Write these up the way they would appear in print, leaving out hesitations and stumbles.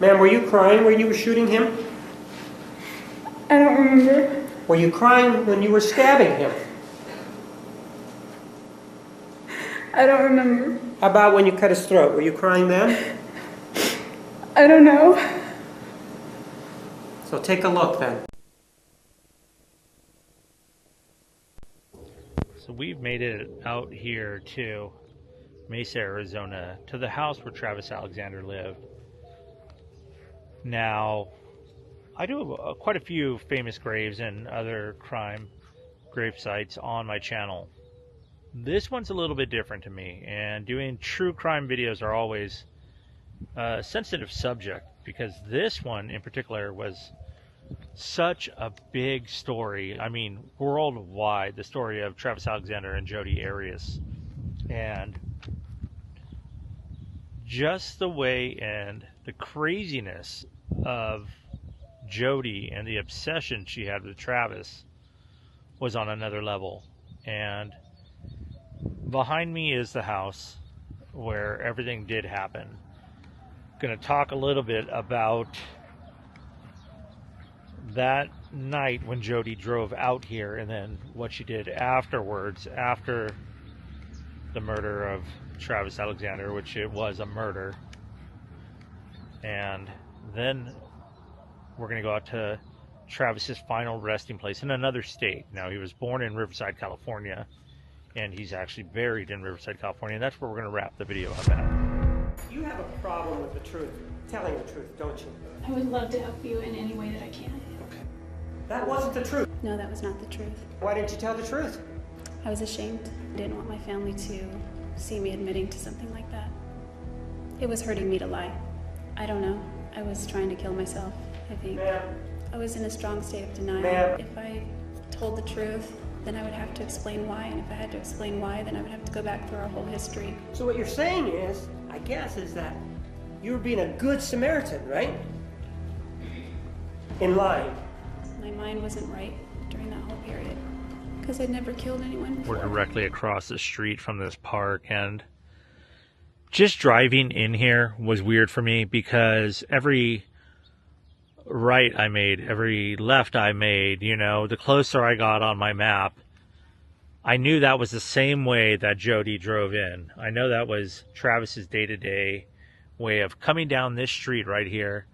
Ma'am, were you crying when you were shooting him? I don't remember. Were you crying when you were stabbing him? I don't remember. How about when you cut his throat? Were you crying then? I don't know. So take a look then. So we've made it out here to Mesa, Arizona, to the house where Travis Alexander lived. Now, I do quite a few famous graves and other crime grave sites on my channel. This one's a little bit different to me, and doing true crime videos are always a sensitive subject because this one in particular was such a big story. I mean, worldwide, the story of Travis Alexander and Jody Arias. And just the way and the craziness of Jody and the obsession she had with Travis was on another level. And behind me is the house where everything did happen. Going to talk a little bit about that night when Jody drove out here and then what she did afterwards, after the murder of Travis Alexander, which it was a murder. And then we're going to go out to Travis's final resting place in another state. Now, he was born in Riverside, California, and he's actually buried in Riverside, California, and that's where we're going to wrap the video up at. You have a problem with the truth, telling the truth, don't you? I would love to help you in any way that I can. Okay. That wasn't the truth. No, that was not the truth. Why didn't you tell the truth? I was ashamed. I didn't want my family to see me admitting to something like that. It was hurting me to lie. I don't know. I was trying to kill myself, I think. Ma'am. I was in a strong state of denial. Ma'am. If I told the truth, then I would have to explain why. And if I had to explain why, then I would have to go back through our whole history. So what you're saying is, I guess, is that you were being a good Samaritan, right? In lying. My mind wasn't right during that whole period because I'd never killed anyone before. We're directly across the street from this park, and just driving in here was weird for me because every right I made, every left I made, you know, the closer I got on my map, I knew that was the same way that Jody drove in. I know that was Travis's day-to-day way of coming down this street right here,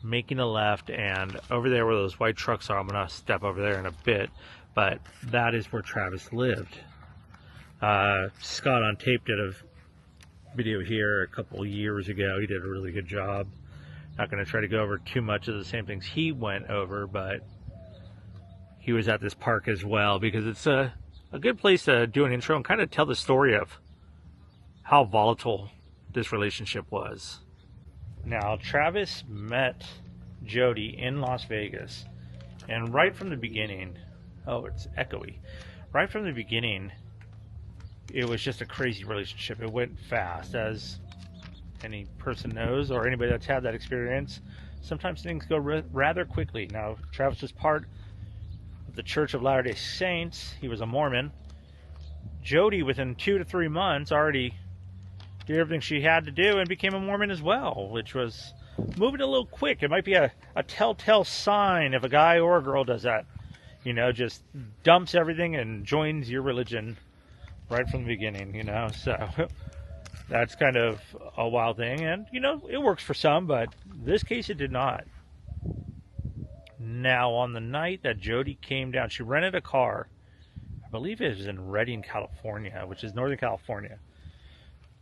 making a left, and over there where those white trucks are, I'm going to step over there in a bit, but that is where Travis lived. Scott on Tape did a video here a couple years ago. He did a really good job. Not going to try to go over too much of the same things he went over, but he was at this park as well because it's a good place to do an intro and kind of tell the story of how volatile this relationship was. Now, Travis met Jody in Las Vegas, and right from the beginning, oh, it's echoey. Right from the beginning, it was just a crazy relationship. It went fast, as any person knows, or anybody that's had that experience. Sometimes things go rather quickly. Now, Travis was part of the Church of Latter-day Saints. He was a Mormon. Jody, within 2 to 3 months, already did everything she had to do and became a Mormon as well, which was moving a little quick. It might be a telltale sign if a guy or a girl does that. You know, just dumps everything and joins your religion right from the beginning, you know. So that's kind of a wild thing. And, you know, it works for some, but in this case it did not. Now, on the night that Jody came down, she rented a car. I believe it was in Redding, California, which is Northern California.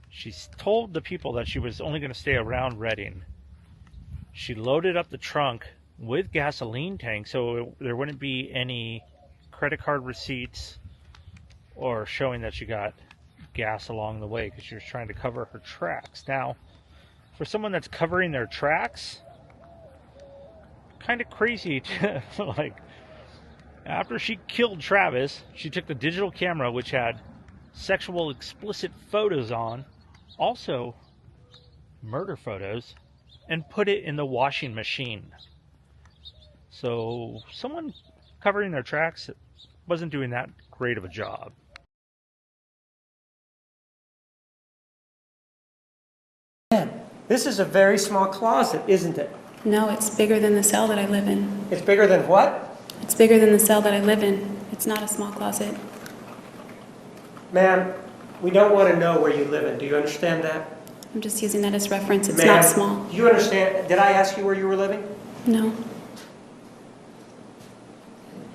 She told the people that she was only going to stay around Redding. She loaded up the trunk with gasoline tanks so there wouldn't be any credit card receipts or showing that she got gas along the way because she was trying to cover her tracks. Now, for someone that's covering their tracks, kind of crazy to, like, after she killed Travis, she took the digital camera which had sexual explicit photos on, also murder photos, and put it in the washing machine. So someone covering their tracks wasn't doing that great of a job. This is a very small closet, isn't it? No, it's bigger than the cell that I live in. It's bigger than what? It's bigger than the cell that I live in. It's not a small closet. Ma'am, we don't want to know where you live in. Do you understand that? I'm just using that as reference. It's Ma'am, not small. Do you understand? Did I ask you where you were living? No.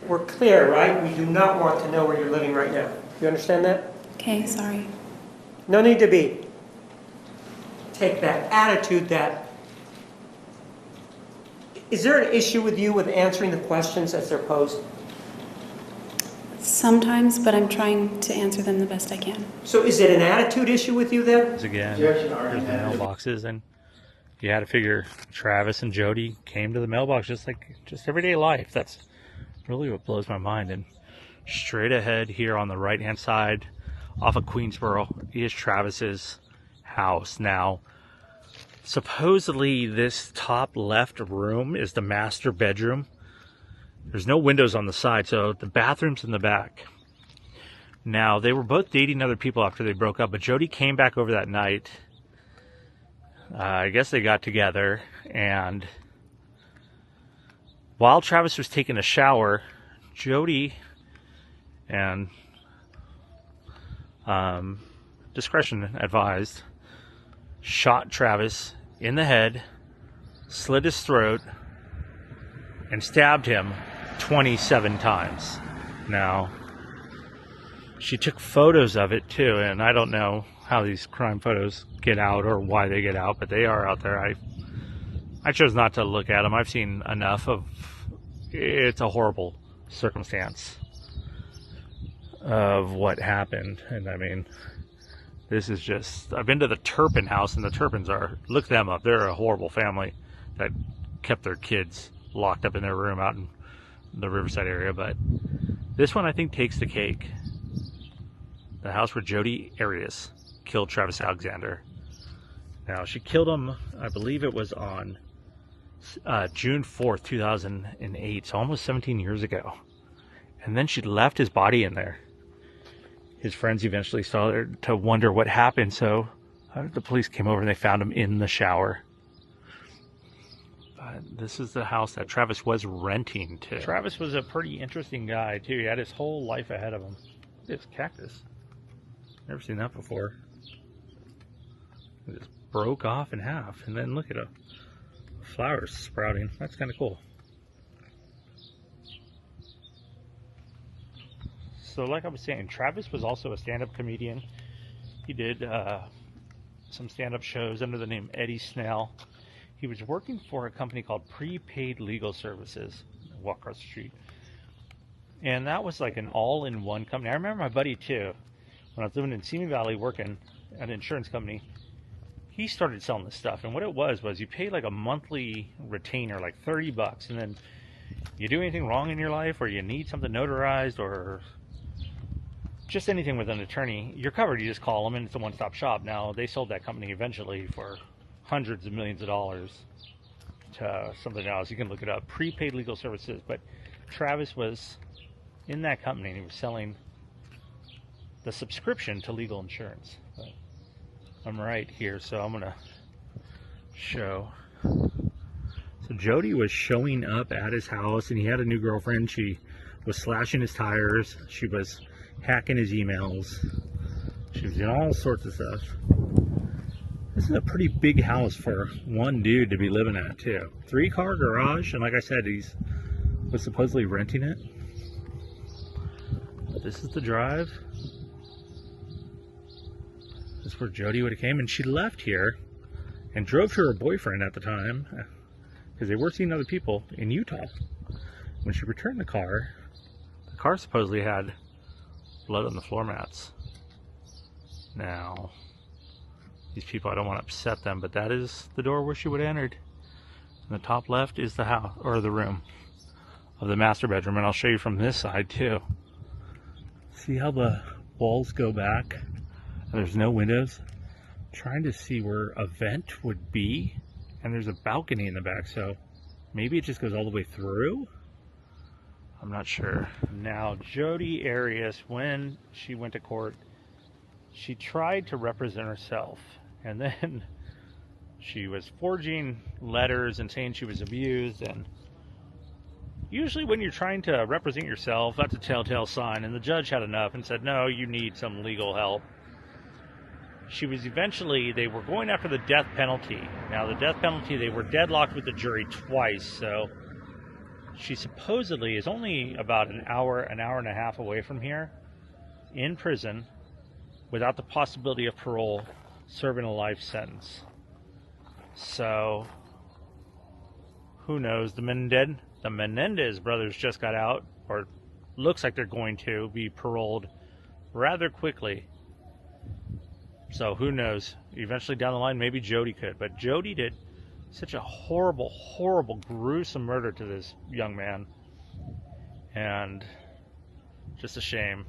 We're clear, right? We do not want to know where you're living right now. You understand that? Okay, sorry. No need to be. Take that attitude that... Is there an issue with you with answering the questions as they're posed? Sometimes, but I'm trying to answer them the best I can. So is it an attitude issue with you then? Again, there's the mailboxes, and you had to figure Travis and Jody came to the mailbox just everyday life. That's really what blows my mind. And straight ahead here on the right-hand side, off of Queensboro, is Travis's house. Now, supposedly this top left room is the master bedroom. There's no windows on the side, so the bathroom's in the back. Now, they were both dating other people after they broke up, but Jody came back over that night. I guess they got together, and while Travis was taking a shower, Jody, and discretion advised, shot Travis in the head, slit his throat, and stabbed him 27 times. Now, she took photos of it too, and I don't know how these crime photos get out or why they get out, but they are out there. I chose not to look at them. I've seen enough of... It's a horrible circumstance of what happened, and I mean, this is just... I've been to the Turpin house, and the Turpins are... Look them up. They're a horrible family that kept their kids locked up in their room out in the Riverside area, but this one I think takes the cake. The house where Jody Arias killed Travis Alexander. Now, she killed him, I believe it was on June 4th, 2008, so almost 17 years ago. And then she left his body in there. His friends eventually saw her to wonder what happened, so the police came over and they found him in the shower. But this is the house that Travis was renting to. Travis was a pretty interesting guy, too. He had his whole life ahead of him. Look at this cactus. Never seen that before. It just broke off in half, and then look at it. Flowers sprouting. That's kind of cool. So like I was saying, Travis was also a stand-up comedian. He did some stand-up shows under the name Eddie Snell. He was working for a company called Prepaid Legal Services. Walk across the street. And that was like an all-in-one company. I remember my buddy too. When I was living in Simi Valley working at an insurance company, he started selling this stuff. And what it was you pay like a monthly retainer, like $30, and then you do anything wrong in your life, or you need something notarized, or just anything with an attorney, you're covered. You just call them, and it's a one-stop shop. Now, they sold that company eventually for hundreds of millions of dollars to something else. You can look it up. Prepaid Legal Services. But Travis was in that company, and he was selling the subscription to legal insurance. But I'm right here, so I'm gonna show. So Jody was showing up at his house, and he had a new girlfriend. She was slashing his tires. She was hacking his emails. She was doing all sorts of stuff. This is a pretty big house for one dude to be living at too. 3-car garage, and like I said, he was supposedly renting it. But this is the drive. This is where Jody would have came, and she left here and drove to her boyfriend at the time, because they were seeing other people in Utah. When she returned the car supposedly had blood on the floor mats. Now, these people, I don't want to upset them, but that is the door where she would have entered. And the top left is the house, or the room of the master bedroom, and I'll show you from this side too. See how the walls go back? There's no windows. I'm trying to see where a vent would be, and there's a balcony in the back, so maybe it just goes all the way through? I'm not sure. Now, Jody Arias, when she went to court, she tried to represent herself, and then She was forging letters and saying she was abused, and usually when you're trying to represent yourself, that's a telltale sign, and the judge had enough and said, no, you need some legal help. She was eventually, they were going after the death penalty. Now, the death penalty, they were deadlocked with the jury twice, so she supposedly is only about an hour and a half away from here, in prison, without the possibility of parole, serving a life sentence. So, who knows? The Menendez brothers just got out, or looks like they're going to be paroled rather quickly. So who knows? Eventually down the line, maybe Jody could. But Jody did such a horrible, horrible, gruesome murder to this young man. And just a shame.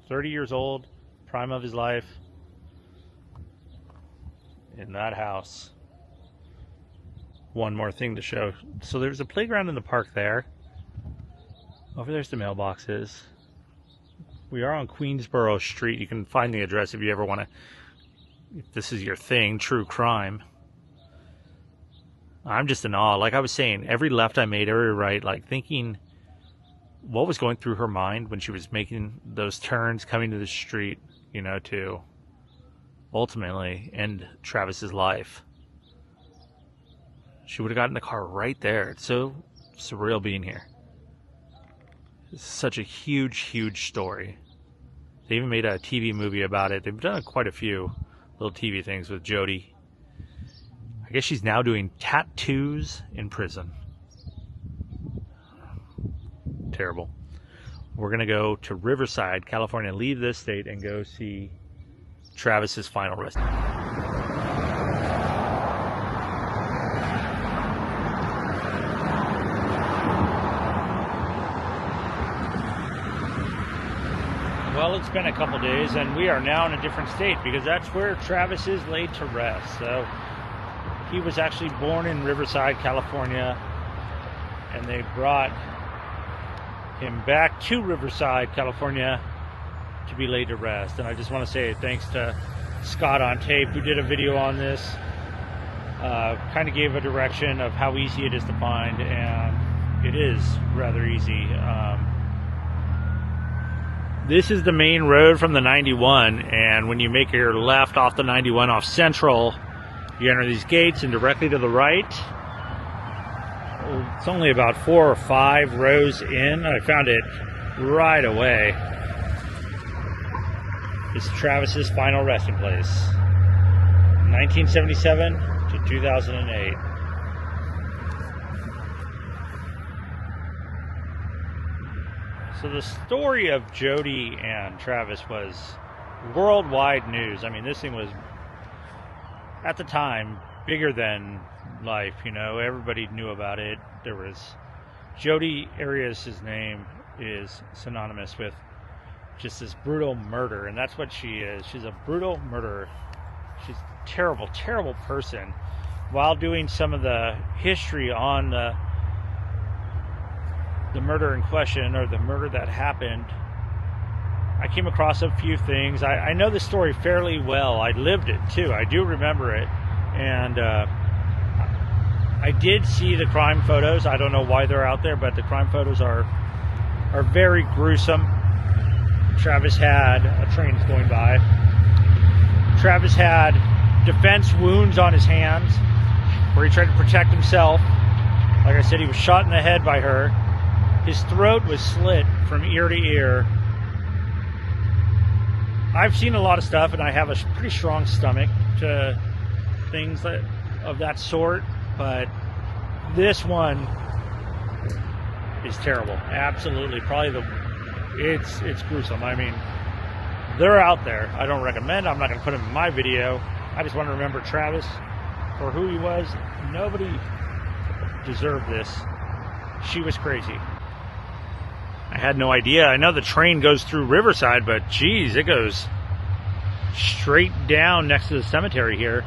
30 years old, prime of his life, in that house. One more thing to show. So there's a playground in the park there. Over there's the mailboxes. We are on Queensboro Street. You can find the address if you ever want to, if this is your thing, true crime. I'm just in awe. Like I was saying, every left I made, every right, like thinking what was going through her mind when she was making those turns, coming to the street, you know, to ultimately end Travis's life. She would have gotten in the car right there. It's so surreal being here. It's such a huge, huge story. They even made a TV movie about it. They've done quite a few little TV things with Jody. I guess she's now doing tattoos in prison. Terrible. We're going to go to Riverside, California, leave this state and go see Travis's final resting. Well, it's been a couple days, and we are now in a different state because that's where Travis is laid to rest. So he was actually born in Riverside, California, and they brought him back to Riverside, California to be laid to rest. And I just want to say thanks to Scott on Tape, who did a video on this, kind of gave a direction of how easy it is to find, and it is rather easy. This is the main road from the 91, and when you make your left off the 91 off Central, you enter these gates, and directly to the right, it's only about 4 or 5 rows in. I found it right away. It's Travis's final resting place, 1977 to 2008. So the story of Jody and Travis was worldwide news. I mean, this thing was, at the time, bigger than life, you know. Everybody knew about it. There was Jody Arias, his name is synonymous with just this brutal murder, and that's what she is. She's a brutal murderer. She's a terrible, terrible person. While doing some of the history on the murder in question, or the murder that happened, I came across a few things. I know the story fairly well. I lived it too. I do remember it. And I did see the crime photos. I don't know why they're out there, but the crime photos are very gruesome. Travis had a train going by. Travis had defense wounds on his hands where he tried to protect himself. Like I said, he was shot in the head by her. His throat was slit from ear to ear. I've seen a lot of stuff, and I have a pretty strong stomach to things of that sort, but this one is terrible. Absolutely. Probably it's gruesome. I mean, they're out there. I don't recommend. I'm not going to put them in my video. I just want to remember Travis for who he was. Nobody deserved this. She was crazy. I had no idea. I know the train goes through Riverside, but geez, it goes straight down next to the cemetery here.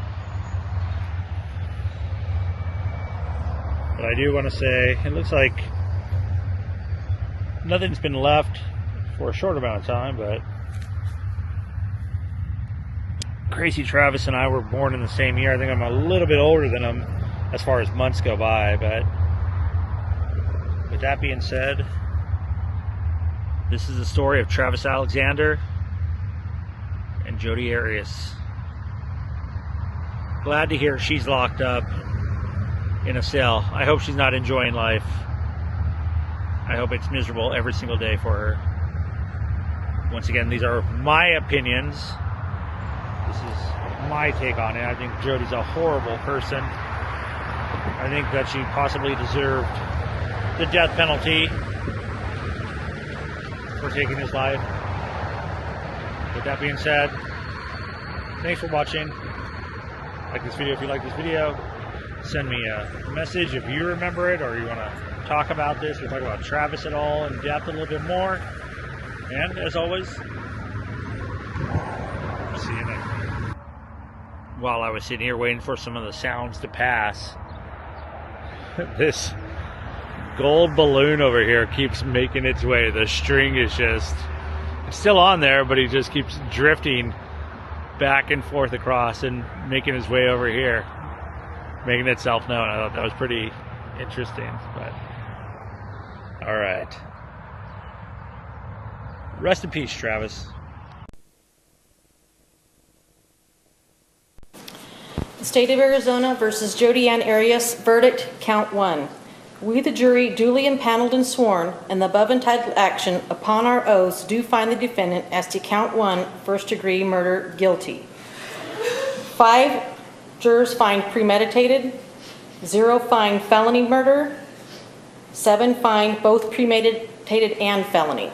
But I do want to say, it looks like nothing's been left for a short amount of time, but crazy Travis and I were born in the same year. I think I'm a little bit older than him as far as months go by, but with that being said, this is the story of Travis Alexander and Jody Arias. Glad to hear she's locked up in a cell. I hope she's not enjoying life. I hope it's miserable every single day for her. Once again, these are my opinions. This is my take on it. I think Jody's a horrible person. I think that she possibly deserved the death penalty for taking his life. With that being said, thanks for watching. Like this video if you like this video. Send me a message if you remember it or you want to talk about this. We'll talk about Travis at all in depth a little bit more. And as always, see you next. While I was sitting here waiting for some of the sounds to pass, this gold balloon over here keeps making its way. The string is just, it's still on there, but he just keeps drifting back and forth across and making his way over here, making itself known. I thought that was pretty interesting, but all right. Rest in peace, Travis. The State of Arizona versus Jody Arias, verdict, count 1. We, the jury, duly impaneled and sworn, and the above entitled action upon our oaths do find the defendant as to count 1, first-degree murder, guilty. 5 jurors find premeditated, 0 find felony murder, 7 find both premeditated and felony.